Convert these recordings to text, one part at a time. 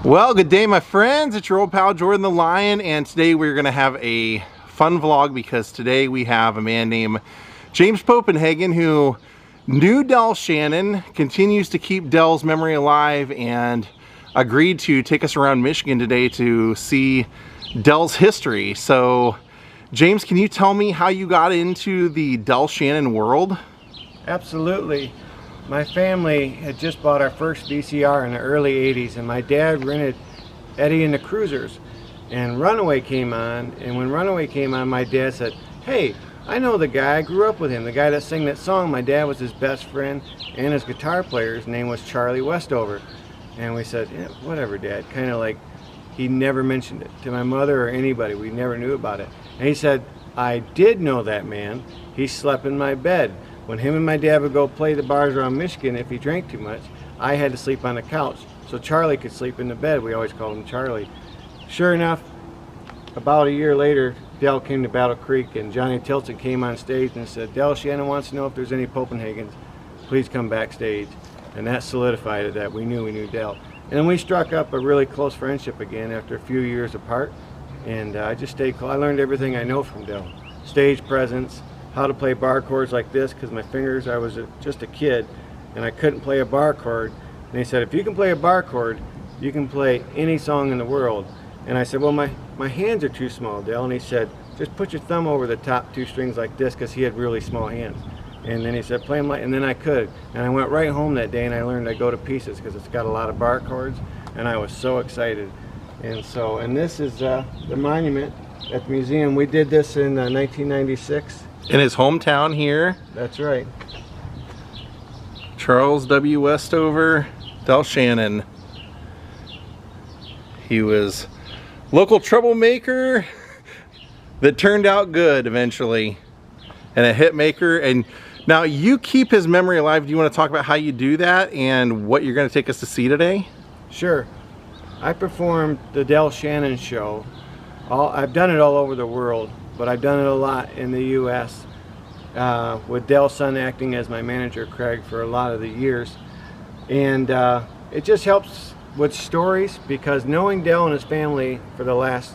Well, good day, my friends. It's your old pal Jordan the Lion, and today we're going to have a fun vlog because today we have a man named James Popenhagen who knew Del Shannon, continues to keep Del's memory alive, and agreed to take us around Michigan today to see Del's history. So, James, can you tell me how you got into the Del Shannon world? Absolutely. My family had just bought our first VCR in the early 80s, and my dad rented Eddie and the Cruisers, and Runaway came on. And when Runaway came on, my dad said, "Hey, I know the guy, I grew up with him, the guy that sang that song." My dad was his best friend, and his guitar player's name was Charlie Westover. And we said, "Yeah, whatever, Dad," kind of like he never mentioned it to my mother or anybody. We never knew about it. And he said, "I did know that man. He slept in my bed. When him and my dad would go play the bars around Michigan, if he drank too much, I had to sleep on the couch so Charlie could sleep in the bed." We always called him Charlie. Sure enough, about a year later, Del came to Battle Creek, and Johnny Tilton came on stage and said, "Del Shannon wants to know if there's any Popenhagens. Please come backstage." And that solidified it, that we knew Del. And then we struck up a really close friendship again after a few years apart. And I just stayed close. I learned everything I know from Del. Stage presence, how to play bar chords like this, because my fingers, I was just a kid and I couldn't play a bar chord. And he said, "If you can play a bar chord, you can play any song in the world." And I said, "Well, my hands are too small, Del." And he said, "Just put your thumb over the top two strings like this," because he had really small hands. And then he said, "Play them like," and then I could. And I went right home that day and I learned I go to pieces because it's got a lot of bar chords, and I was so excited. And this is the monument at the museum. We did this in 1996. In his hometown here. That's right. Charles W. Westover, Del Shannon. He was local troublemaker that turned out good eventually, and a hit maker. And now you keep his memory alive. Do you want to talk about how you do that and what you're going to take us to see today? Sure. I performed the Del Shannon show. I've done it all over the world, but I've done it a lot in the U.S. With Del's son acting as my manager, Craig, for a lot of the years. And it just helps with stories, because knowing Del and his family for the last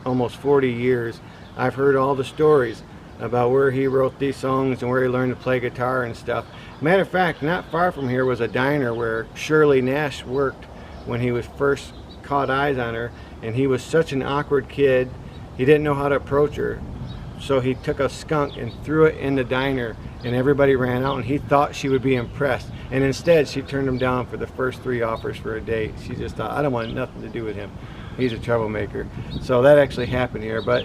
almost 40 years, I've heard all the stories about where he wrote these songs and where he learned to play guitar and stuff. Matter of fact, not far from here was a diner where Shirley Nash worked when he was first caught eyes on her, and he was such an awkward kid, he didn't know how to approach her. So he took a skunk and threw it in the diner, and everybody ran out, and he thought she would be impressed. And instead, she turned him down for the first 3 offers for a date. She just thought, "I don't want nothing to do with him. He's a troublemaker." So that actually happened here. But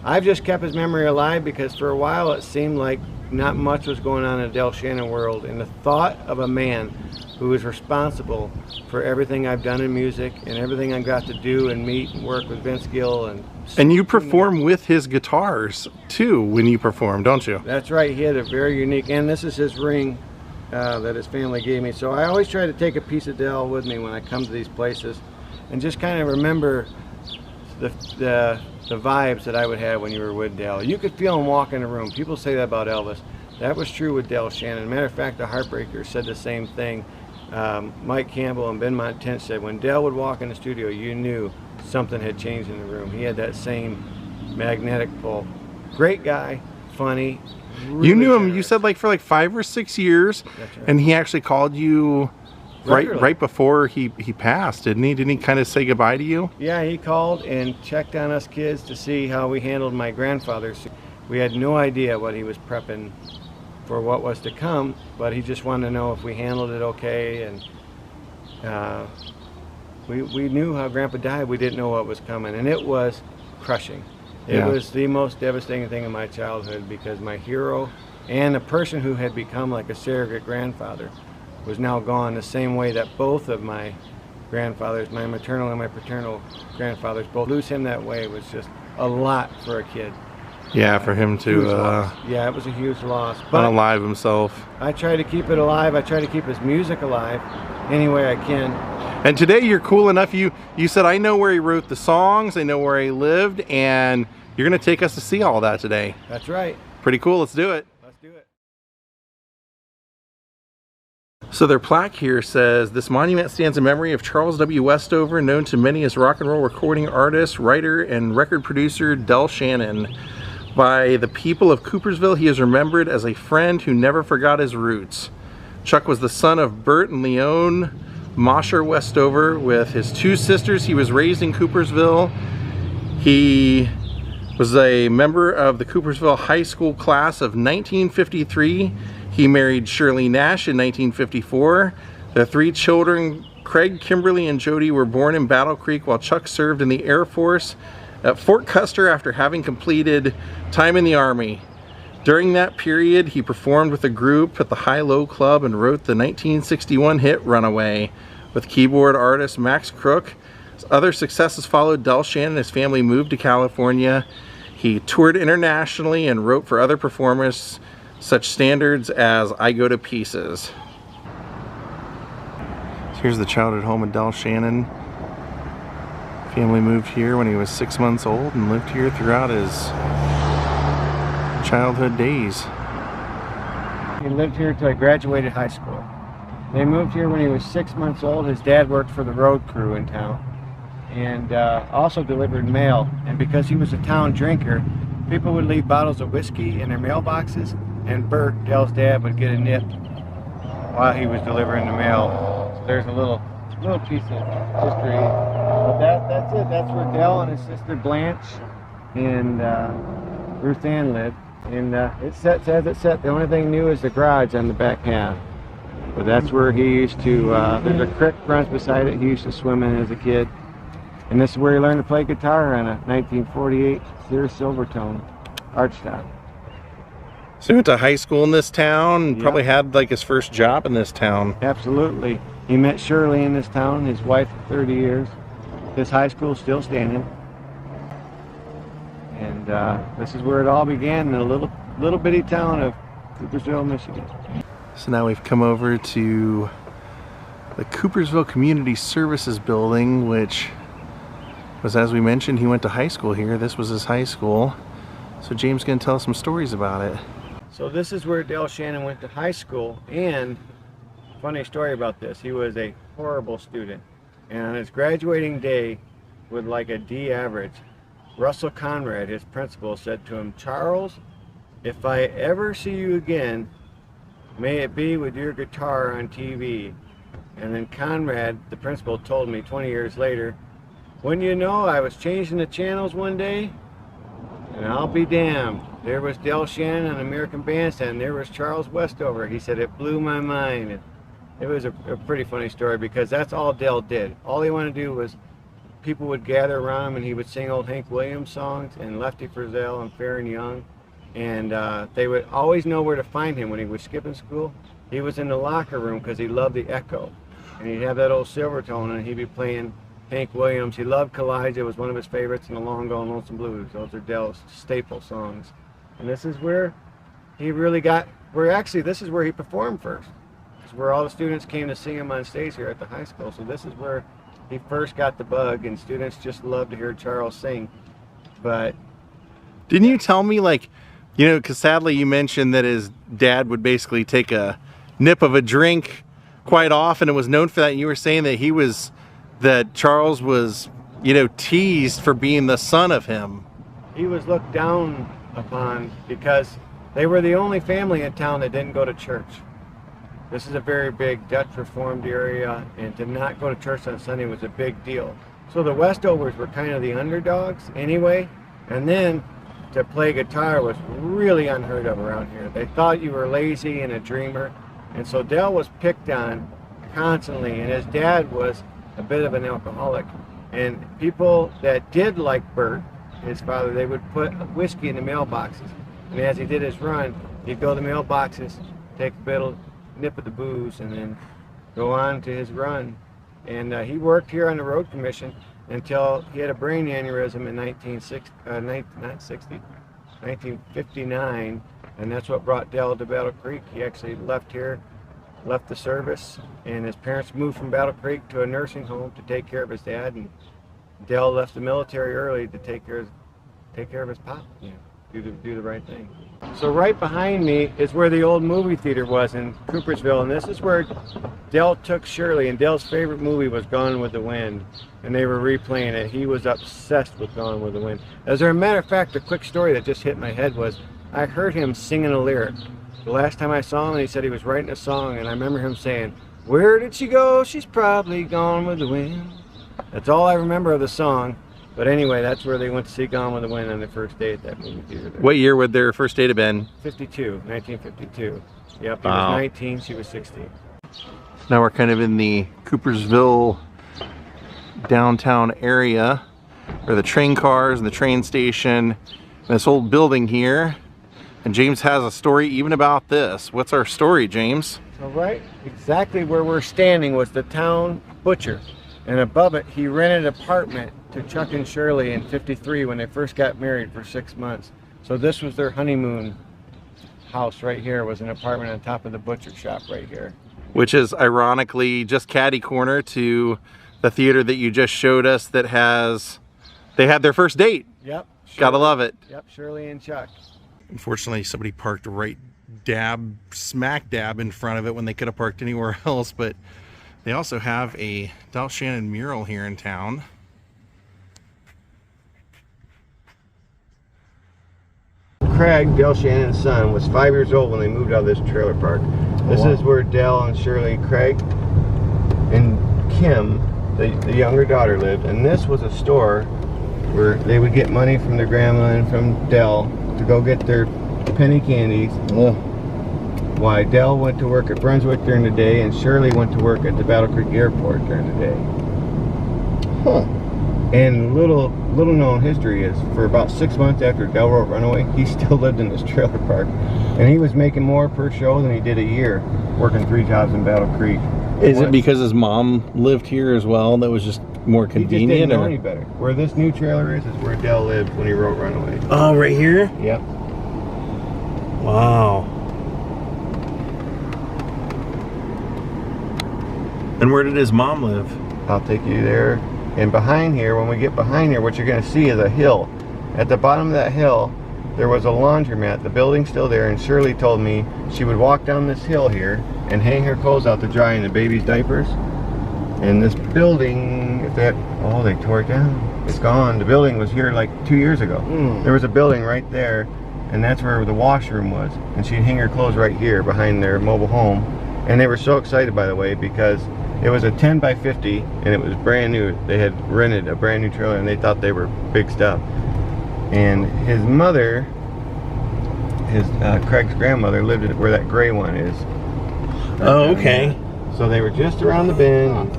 I've just kept his memory alive because for a while it seemed like not much was going on in the Del Shannon world. And the thought of a man who is responsible for everything I've done in music and everything I got to do and meet and work with Vince Gill. And you perform with his guitars too when you perform, don't you? That's right. He had a very unique, and this is his ring that his family gave me. So I always try to take a piece of Del with me when I come to these places and just kind of remember the vibes that I would have when you were with Del. You could feel him walk in the room. People say that about Elvis. That was true with Del Shannon. Matter of fact, the Heartbreakers said the same thing. Mike Campbell and Ben Montent said when Del would walk in the studio, you knew something had changed in the room. He had that same magnetic pull. Great guy, funny. Really you knew him, generous. you said, like for like 5 or 6 years. That's right. And he actually called you Regularly. right before he passed, didn't he? Didn't he kind of say goodbye to you? Yeah, he called and checked on us kids to see how we handled my grandfather. We had no idea what he was prepping for what was to come, but he just wanted to know if we handled it okay. And we knew how Grandpa died. We didn't know what was coming, and it was crushing. It was the most devastating thing in my childhood, because my hero and the person who had become like a surrogate grandfather was now gone, the same way that both of my grandfathers, my maternal and my paternal grandfathers, both lose him that way. It was just a lot for a kid. Yeah, for him to yeah, it was a huge loss. But unalive himself. I try to keep it alive. I try to keep his music alive any way I can. And today you're cool enough, you said, "I know where he wrote the songs, I know where he lived," and you're gonna take us to see all that today. That's right. Pretty cool, let's do it. Let's do it. So their plaque here says, "This monument stands in memory of Charles W. Westover, known to many as rock and roll recording artist, writer, and record producer Del Shannon. By the people of Coopersville, he is remembered as a friend who never forgot his roots. Chuck was the son of Bert and Leone Mosher Westover. With his two sisters, he was raised in Coopersville. He was a member of the Coopersville High School class of 1953. He married Shirley Nash in 1954. Their three children, Craig, Kimberly, and Jody, were born in Battle Creek while Chuck served in the Air Force at Fort Custer after having completed time in the Army. During that period, he performed with a group at the High-Low Club and wrote the 1961 hit Runaway with keyboard artist Max Crook. Other successes followed. Del Shannon and his family moved to California. He toured internationally and wrote for other performers, such standards as I Go to Pieces." So here's the childhood home of Del Shannon. Family moved here when he was 6 months old and lived here throughout his childhood days. He lived here until he graduated high school. They moved here when he was 6 months old. His dad worked for the road crew in town and also delivered mail. And because he was a town drinker, people would leave bottles of whiskey in their mailboxes, and Bert, Del's dad, would get a nip while he was delivering the mail. So there's a little piece of history. But that's it. That's where Del and his sister Blanche and Ruth Ann lived. And it sets as it set. The only thing new is the garage on the back half. But that's where he used to, there's a creek runs beside it. He used to swim in as a kid. And this is where he learned to play guitar on a 1948 Sears Silvertone archtop. So he went to high school in this town and probably had like his first job in this town. Absolutely. He met Shirley in this town, his wife for 30 years. His high school is still standing. And this is where it all began, in a little bitty town of Coopersville, Michigan. So now we've come over to the Coopersville Community Services Building, which was, as we mentioned, he went to high school here. This was his high school. So James is going to tell us some stories about it. So this is where Del Shannon went to high school, and funny story about this, he was a horrible student. And on his graduating day, with like a D average, Russell Conrad, his principal, said to him, "Charles, if I ever see you again, may it be with your guitar on TV." And then Conrad, the principal, told me 20 years later, "When you know, I was changing the channels one day, and I'll be damned, there was Del Shannon on American Bandstand, there was Charles Westover." He said it blew my mind. And it was a pretty funny story, because that's all Del did. All he wanted to do was, people would gather around him and he would sing old Hank Williams songs and Lefty Frizzell and Fair and Young. And they would always know where to find him when he was skipping school. He was in the locker room because he loved the echo. And he'd have that old Silvertone and he'd be playing Hank Williams. He loved Kalijah, was one of his favorites, and the Long Gone Lonesome Blues. Those are Del's staple songs. And this is where he really got, this is where he performed first. This is where all the students came to sing him on stage here at the high school. So this is where he first got the bug, and students just loved to hear Charles sing. But didn't you tell me, like, you know, because sadly you mentioned that his dad would basically take a nip of a drink quite often and was known for that, and you were saying that Charles was, you know, teased for being the son of him. He was looked down upon because they were the only family in town that didn't go to church. This is a very big Dutch Reformed area, and to not go to church on Sunday was a big deal. So the Westovers were kind of the underdogs anyway, and then to play guitar was really unheard of around here. They thought you were lazy and a dreamer, and so Del was picked on constantly, and his dad was a bit of an alcoholic. And people that did like Bert, his father, they would put whiskey in the mailboxes. And as he did his run, he'd go to the mailboxes, take a nip of the booze, and then go on to his run. And he worked here on the road commission until he had a brain aneurysm in 1959, and that's what brought Del to Battle Creek. He actually left here, left the service, and his parents moved from Battle Creek to a nursing home to take care of his dad, and Del left the military early to take care of his pop. Yeah. do the right thing. So right behind me is where the old movie theater was in Coopersville, and this is where Del took Shirley, and Del's favorite movie was Gone with the Wind, and they were replaying it. He was obsessed with Gone with the Wind. As a matter of fact, a quick story that just hit my head was I heard him singing a lyric. The last time I saw him, he said he was writing a song, and I remember him saying, "Where did she go? She's probably gone with the wind." That's all I remember of the song. But anyway, that's where they went to see Gone with the Wind on their first day at that movie theater. What year would their first date have been? 1952. Yep, he Wow. was 19, she was 16. Now we're kind of in the Coopersville downtown area, where the train cars and the train station, and this old building here. And James has a story even about this. What's our story, James? So right exactly where we're standing was the town butcher. And above it, he rented an apartment to Chuck and Shirley in '53 when they first got married for 6 months. So this was their honeymoon house right here, was an apartment on top of the butcher shop right here. Which is ironically just catty corner to the theater that you just showed us that they had their first date. Yep. Gotta love it. Yep, Shirley and Chuck. Unfortunately, somebody parked right smack dab in front of it when they could have parked anywhere else, but they also have a Del Shannon mural here in town. Craig, Del Shannon's son, was 5 years old when they moved out of this trailer park. This is where Del and Shirley, Craig, and Kim, the younger daughter, lived. And this was a store where they would get money from their grandma and from Del to go get their penny candies. Why Del went to work at Brunswick during the day and Shirley went to work at the Battle Creek Airport during the day. Huh. And little known history is, for about 6 months after Del wrote Runaway, he still lived in this trailer park. And he was making more per show than he did a year, working 3 jobs in Battle Creek. Is it because his mom lived here as well that was just more convenient? He just didn't know any better. Where this new trailer is where Del lived when he wrote Runaway. Oh, right here? Yep. Wow. And where did his mom live? I'll take you there. And behind here, when we get behind here, what you're going to see is a hill. At the bottom of that hill, there was a laundromat. The building's still there, and Shirley told me she would walk down this hill here and hang her clothes out to dry in the baby's diapers. And this building, they tore it down. It's gone. The building was here like 2 years ago. There was a building right there, and that's where the washroom was. And she'd hang her clothes right here behind their mobile home. And they were so excited, by the way, because it was a 10 by 50 and it was brand new. They had rented a brand new trailer and they thought they were big stuff. And his mother, Craig's grandmother, lived where that gray one is. Oh, okay. So they were just around the bend.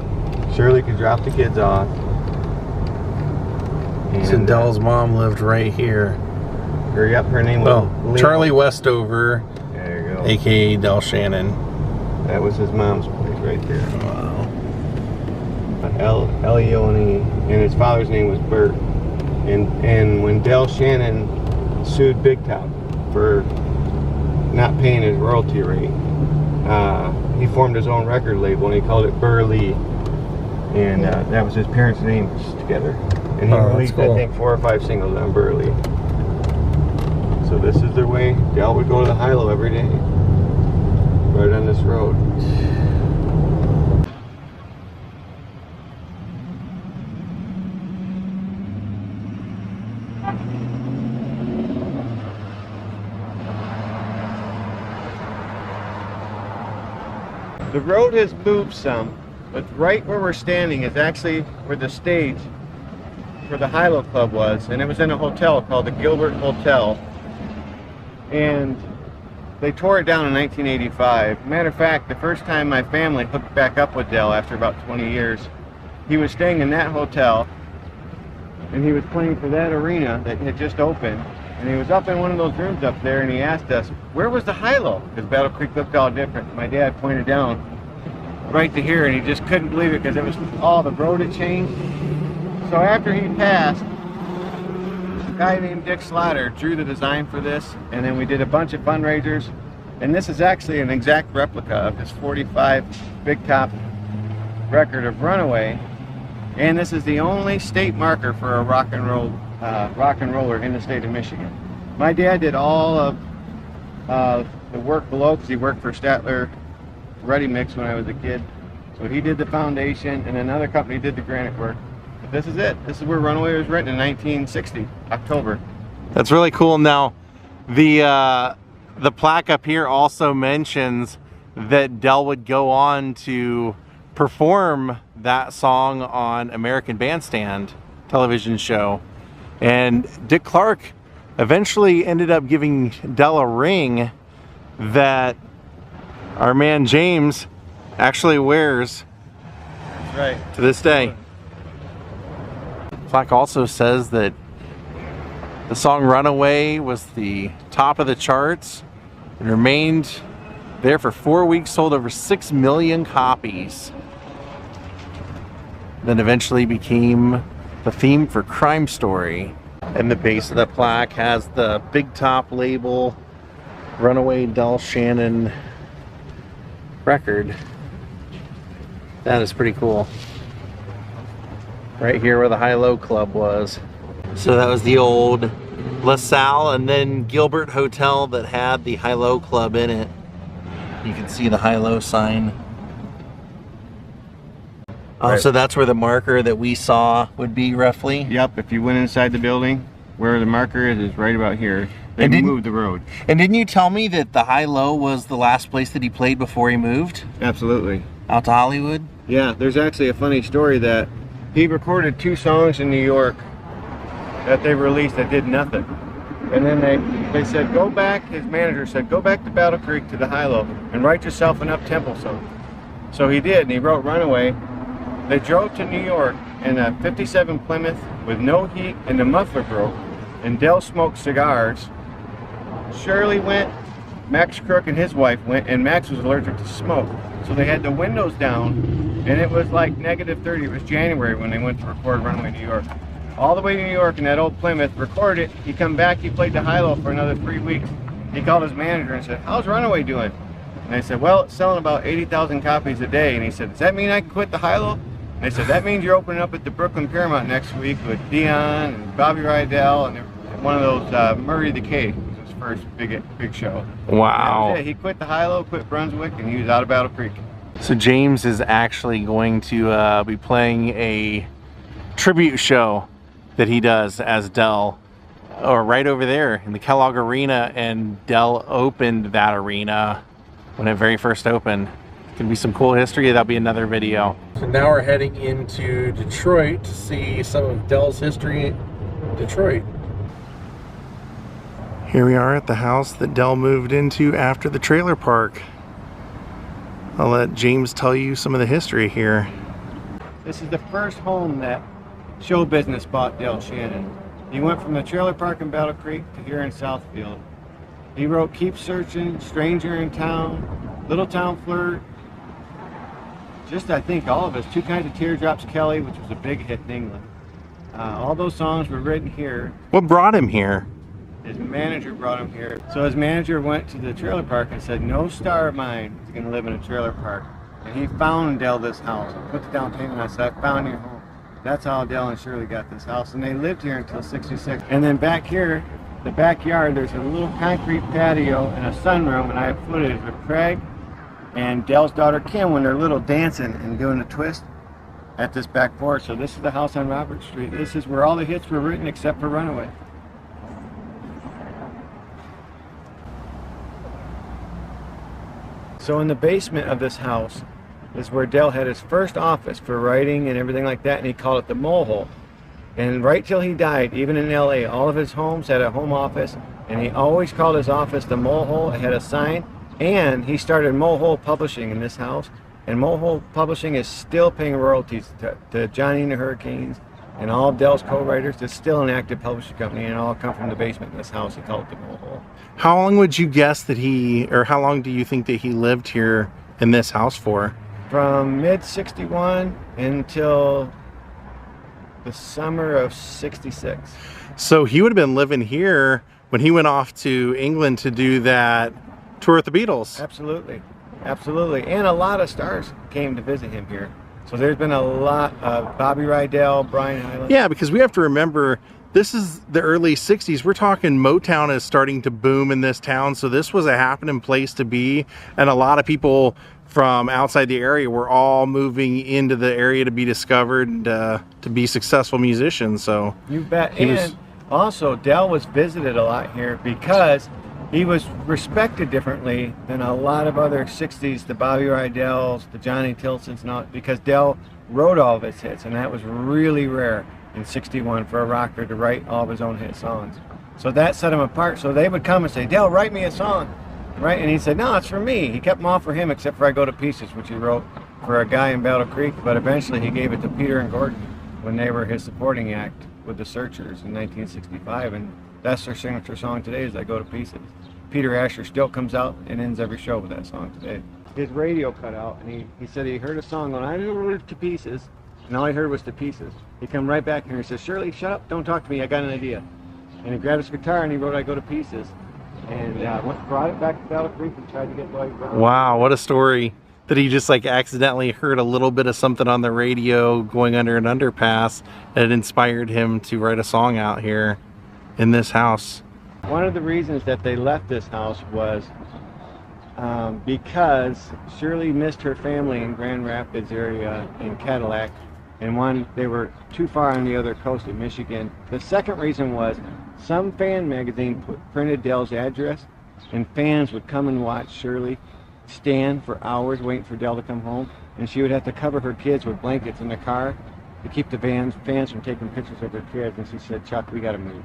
Shirley could drop the kids off. So Del's mom lived right here. Her name was Charlie Westover, there you go. aka Del Shannon. That was his mom's place right there. Wow. L-E-O-N-E, and his father's name was Bert. And when Del Shannon sued Big Top for not paying his royalty rate, he formed his own record label and he called it Burley, and that was his parents' names together. And he released, cool, I think, 4 or 5 singles on Burley. So this is their way. Del would go to the high-low every day, right on this road. The road has moved some, but right where we're standing is actually where the stage for the High-Low Club was, and it was in a hotel called the Gilbert Hotel, and they tore it down in 1985. Matter of fact, the first time my family hooked back up with Del after about 20 years, he was staying in that hotel, and he was playing for that arena that had just opened. And he was up in one of those rooms up there, and he asked us, where was the high-low? Because Battle Creek looked all different. My dad pointed down right to here, and he just couldn't believe it because it was all the road had changed. So after he passed, a guy named Dick Slaughter drew the design for this, and then we did a bunch of fundraisers. And this is actually an exact replica of his 45 Big Top record of Runaway. And this is the only state marker for a rock and roller in the state of Michigan. My dad did all of the work below because he worked for Statler Ready Mix when I was a kid. So he did the foundation, and another company did the granite work. But this is it. This is where Runaway was written in 1960, October. That's really cool. Now, the plaque up here also mentions that Del would go on to perform that song on American Bandstand television show. And Dick Clark eventually ended up giving Del a ring that our man James actually wears. That's right. To this day. The plaque also says that the song Runaway was the top of the charts and remained there for 4 weeks, sold over 6 million copies. Then eventually became the theme for Crime Story. And the base of the plaque has the big top label, Runaway Del Shannon record. That is pretty cool. Right here where the High-Low Club was. So that was the old LaSalle and then Gilbert Hotel that had the High-Low Club in it. You can see the High-Low sign. Right. So that's where the marker that we saw would be roughly? Yep, if you went inside the building, where the marker is right about here. They moved the road. And didn't you tell me that the High-Low was the last place that he played before he moved? Absolutely. Out to Hollywood? Yeah, there's actually a funny story that he recorded 2 songs in New York that they released that did nothing. And then they said, go back, his manager said, go back to Battle Creek to the High-Low and write yourself an up-tempo song. So he did, and he wrote Runaway. They drove to New York in a 57 Plymouth with no heat, and the muffler broke, and Del smoked cigars. Shirley went, Max Crook and his wife went, and Max was allergic to smoke. So they had the windows down, and it was like -30. It was January when they went to record Runaway New York. All the way to New York in that old Plymouth, recorded it. He come back, he played the High-Low for another 3 weeks. He called his manager and said, how's Runaway doing? And they said, well, it's selling about 80,000 copies a day. And he said, does that mean I can quit the High-Low? And they said, that means you're opening up at the Brooklyn Paramount next week with Dion and Bobby Rydell and one of those Murray the K. Was his first big show. Wow. He quit the High-Low, quit Brunswick, and he was out of Battle Creek. So James is actually going to be playing a tribute show that he does as Del, or right over there in the Kellogg Arena, and Del opened that arena when it very first opened. Could be some cool history. That'll be another video. So now we're heading into Detroit to see some of Del's history in Detroit. Here we are at the house that Del moved into after the trailer park. I'll let James tell you some of the history here. This is the first home that show business bought Del Shannon. He went from the trailer park in Battle Creek to here in Southfield. He wrote Keep Searching, Stranger in Town, Little Town Flirt, just I think all of us, 2 Kinds of Teardrops Kelly, which was a big hit in England. All those songs were written here. What brought him here? His manager brought him here. So his manager went to the trailer park and said, no star of mine is going to live in a trailer park. And he found Del this house. He put the down payment on it, said, I found your home. That's how Del and Shirley got this house. And they lived here until '66. And then back here, the backyard, there's a little concrete patio and a sunroom, and I have footage with Craig and Del's daughter Kim when they're little dancing and doing a twist at this back porch. So this is the house on Robert Street. This is where all the hits were written except for Runaway. So in the basement of this house is where Del had his first office for writing and everything like that, and he called it the Mole Hole. And right till he died, even in LA, all of his homes had a home office, and he always called his office the Mole Hole. It had a sign, and he started Mole Hole Publishing in this house, and Mole Hole Publishing is still paying royalties to Johnny and the Hurricanes and all of Del's co-writers. It's still an active publishing company, and it all come from the basement in this house. He called it the Mole Hole. How long would you guess that or how long do you think that he lived here in this house for? From mid-61 until the summer of '66. So he would have been living here when he went off to England to do that tour with the Beatles. Absolutely, absolutely. And a lot of stars came to visit him here. So there's been a lot of Bobby Rydell, Brian Hyland. Yeah, because we have to remember this is the early 60s. We're talking Motown is starting to boom in this town. So this was a happening place to be. And a lot of people from outside the area were all moving into the area to be discovered and to be successful musicians. So you bet. And also Del was visited a lot here because he was respected differently than a lot of other 60s, the Bobby Rydells, the Johnny Tilsons, and all, because Del wrote all of his hits, and that was really rare in 61 for a rocker to write all of his own hit songs. So that set him apart. So they would come and say, Del, write me a song, right? And he said, no, it's for me. He kept them all for him except for I Go to Pieces, which he wrote for a guy in Battle Creek, but eventually he gave it to Peter and Gordon when they were his supporting act with the Searchers in 1965, and that's their signature song today is I Go to Pieces. Peter Asher still comes out and ends every show with that song today. His radio cut out, and he said he heard a song going, I go to Pieces, and all he heard was To Pieces. He come right back here and he says, Shirley, shut up, don't talk to me, I got an idea. And he grabbed his guitar and he wrote I Go to Pieces, and brought it back to Battle Creek and tried to get Lloyd Brown. Wow, what a story. That he just like accidentally heard a little bit of something on the radio going under an underpass that inspired him to write a song out here in this house. One of the reasons that they left this house was because Shirley missed her family in Grand Rapids area in Cadillac, and they were too far on the other coast of Michigan. The second reason was some fan magazine printed Del's address, and fans would come and watch Shirley stand for hours waiting for Del to come home, and she would have to cover her kids with blankets in the car to keep the fans from taking pictures of their kids. And she said, Chuck, we got to move.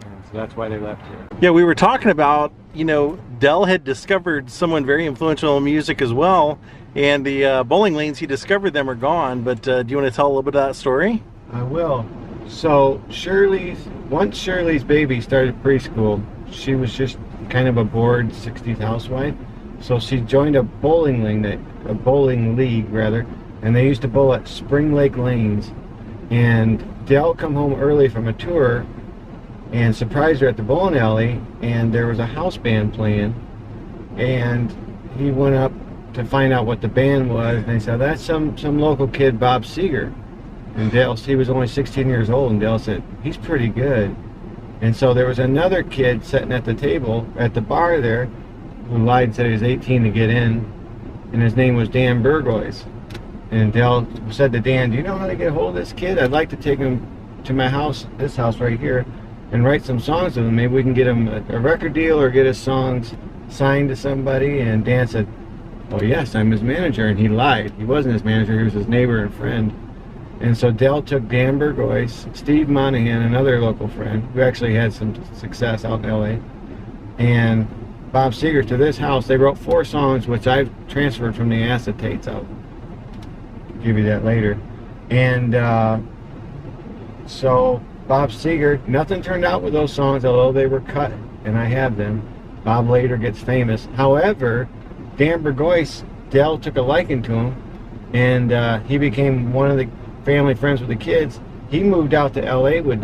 And so that's why they left here. Yeah, we were talking about, you know, Del had discovered someone very influential in music as well, and the bowling lanes he discovered them are gone. But do you want to tell a little bit of that story? I will. So once Shirley's baby started preschool, she was just kind of a bored 60s housewife. So she joined a bowling league, and they used to bowl at Spring Lake Lanes. And Del come home early from a tour and surprised her at the bowling alley, and there was a house band playing, and he went up to find out what the band was, and they said, that's some local kid, Bob Seger. And Del, he was only 16 years old, and Del said, he's pretty good. And so there was another kid sitting at the table at the bar there who lied and said he was 18 to get in, and his name was Dan Burgoyes. And Del said to Dan, do you know how to get a hold of this kid? I'd like to take him to my house, this house right here, and write some songs with him. Maybe we can get him a record deal or get his songs signed to somebody. And Dan said, oh yes, I'm his manager. And he lied. He wasn't his manager, he was his neighbor and friend. And so Del took Dan Burgoyes, Steve Monahan, another local friend who actually had some success out in LA, and Bob Seger to this house. They wrote 4 songs, which I've transferred from the acetates out. I'll give you that later. And so Bob Seger, nothing turned out with those songs, although they were cut, and I have them. Bob later gets famous. However, Dan Burgoyes, Del took a liking to him, and he became one of the family friends with the kids. He moved out to LA with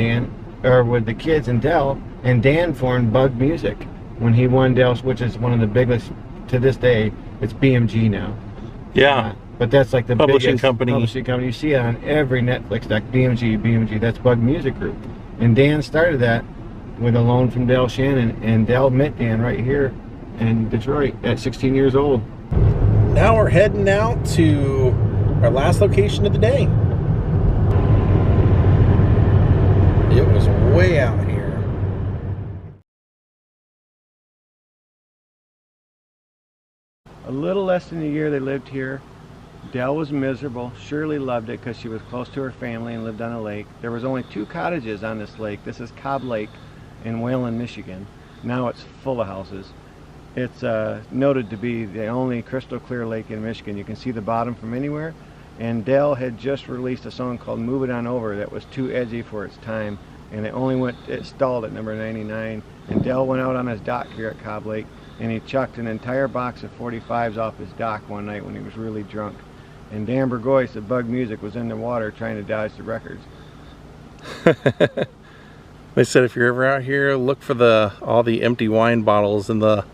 the kids and Del, and Dan formed Bug Music when he won Del's, which is one of the biggest to this day. It's BMG now. Yeah. But that's like the publishing biggest company. Publishing company. You see it on every Netflix doc. BMG. That's Bug Music Group. And Dan started that with a loan from Del Shannon, and Del met Dan right here in Detroit at 16 years old. Now we're heading out to our last location of the day. It was way out here. A little less than a year they lived here. Del was miserable. Shirley loved it because she was close to her family and lived on a lake. There was only 2 cottages on this lake. This is Cob Lake in Wayland, Michigan. Now it's full of houses. It's noted to be the only crystal clear lake in Michigan. You can see the bottom from anywhere. And Del had just released a song called Move It On Over that was too edgy for its time, and it stalled at number 99. And Del went out on his dock here at Cob Lake, and he chucked an entire box of 45s off his dock one night when he was really drunk. And Dan Burgoyes of Bug Music was in the water trying to dodge the records. They said if you're ever out here, look for all the empty wine bottles in the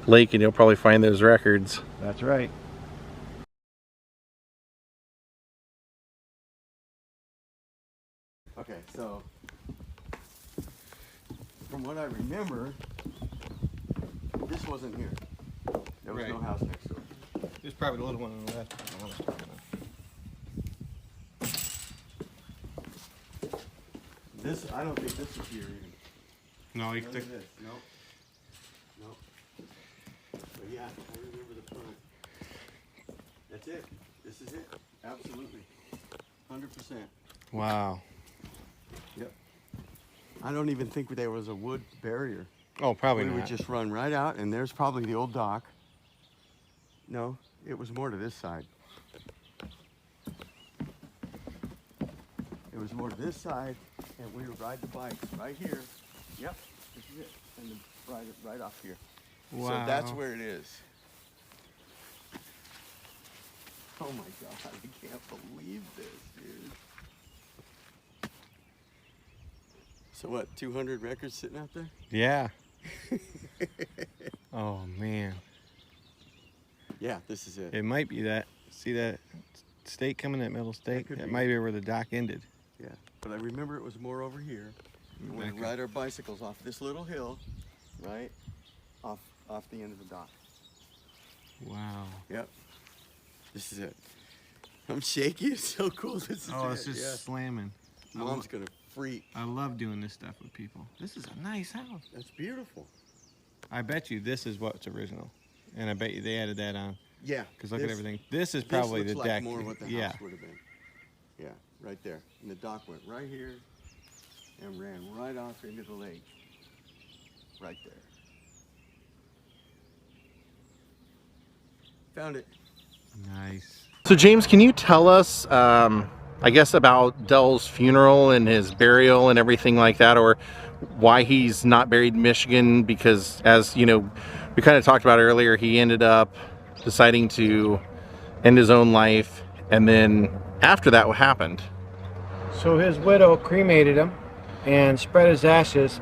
lake, and you'll probably find those records. That's right. Okay, so from what I remember, this wasn't here. There was no house next door. There's probably the little one on the left. This, I don't think this is here even. No, you None can of this. Nope. Nope. But yeah, I remember the front. That's it. This is it. Absolutely. 100%. Wow. Yep. I don't even think there was a wood barrier. Oh, probably We not. would just run right out, and there's probably the old dock. No, it was more to this side. It was more to this side, and we would ride the bikes right here. Yep, this is it. And then ride it right off here. Wow. So that's where it is. Oh my God, I can't believe this, dude. So what, 200 records sitting out there? Yeah. Oh man. Yeah, this is it. It might be that. See that stake coming, that middle stake? could That be. might be where the dock ended. Yeah, but I remember it was more over here. We Back would up. ride our bicycles off this little hill, right? Off the end of the dock. Wow. Yep. This is it. I'm shaky. It's so cool. This is Oh, it. it's just yeah. slamming. Mom's gonna freak. I love doing this stuff with people. This is a nice house. That's beautiful. I bet you this is what's original. And I bet you they added that on. Yeah. Because look at this- everything. This is this probably looks the like deck. more what the Yeah. house would have been. Yeah, right there. And the dock went right here and ran right off into the lake. Right there. Found it. Nice. So James, can you tell us, I guess, about Dell's funeral and his burial and everything like that, or why he's not buried in Michigan? Because, as you know, we kind of talked about earlier, he ended up deciding to end his own life, and then after that, what happened? So his widow cremated him and spread his ashes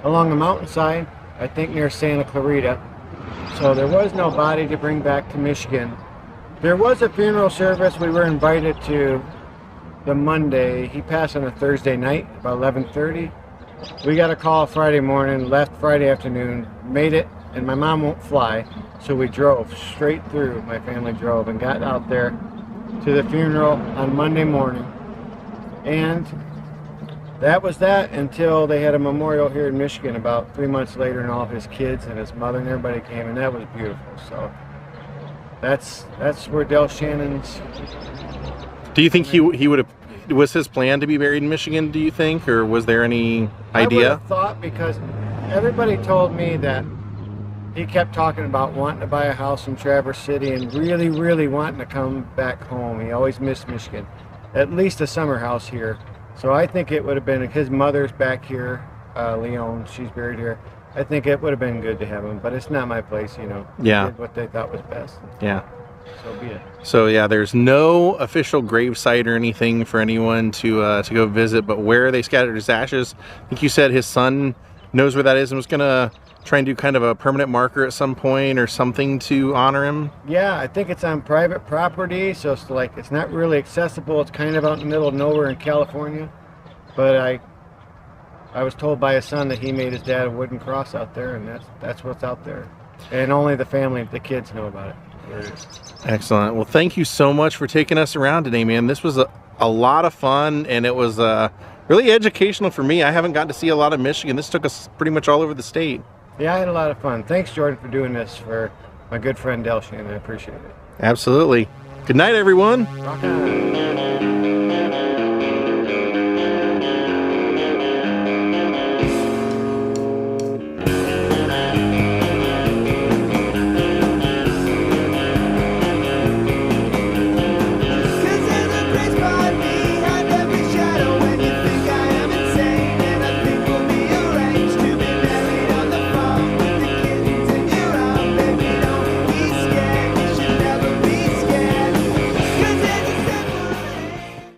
along a mountainside, I think near Santa Clarita. So there was no body to bring back to Michigan. There was a funeral service. We were invited to the Monday. He passed on a Thursday night, about 11:30. We got a call Friday morning, left Friday afternoon, made it, and my mom won't fly, so we drove straight through. My family drove and got out there to the funeral on Monday morning. And that was that until they had a memorial here in Michigan about 3 months later, and all of his kids and his mother and everybody came, and that was beautiful. So that's where Del Shannon's. Do you think he would have? Was his plan to be buried in Michigan? Do you think, or was there any I would idea? have thought, because everybody told me that he kept talking about wanting to buy a house in Traverse City and really, really wanting to come back home. He always missed Michigan, at least a summer house here. So I think it would have been, his mother's back here, Leon, she's buried here. I think it would have been good to have him, but it's not my place, you know. Yeah. They did what they thought was best. Yeah. So be it. So yeah, there's no official gravesite or anything for anyone to go visit, but where they scattered his ashes, I think you said his son knows where that is and was gonna try and do kind of a permanent marker at some point or something to honor him. Yeah, I think it's on private property, so it's like it's not really accessible. It's kind of out in the middle of nowhere in California. But I was told by his son that he made his dad a wooden cross out there, and that's what's out there. And only the family, the kids know about it. Where it is. Excellent. Well, thank you so much for taking us around today, man. This was a lot of fun, and it was really educational for me. I haven't gotten to see a lot of Michigan. This took us pretty much all over the state. Yeah, I had a lot of fun. Thanks, Jordan, for doing this for my good friend Del Shannon. I appreciate it. Absolutely. Good night, everyone. Rock on.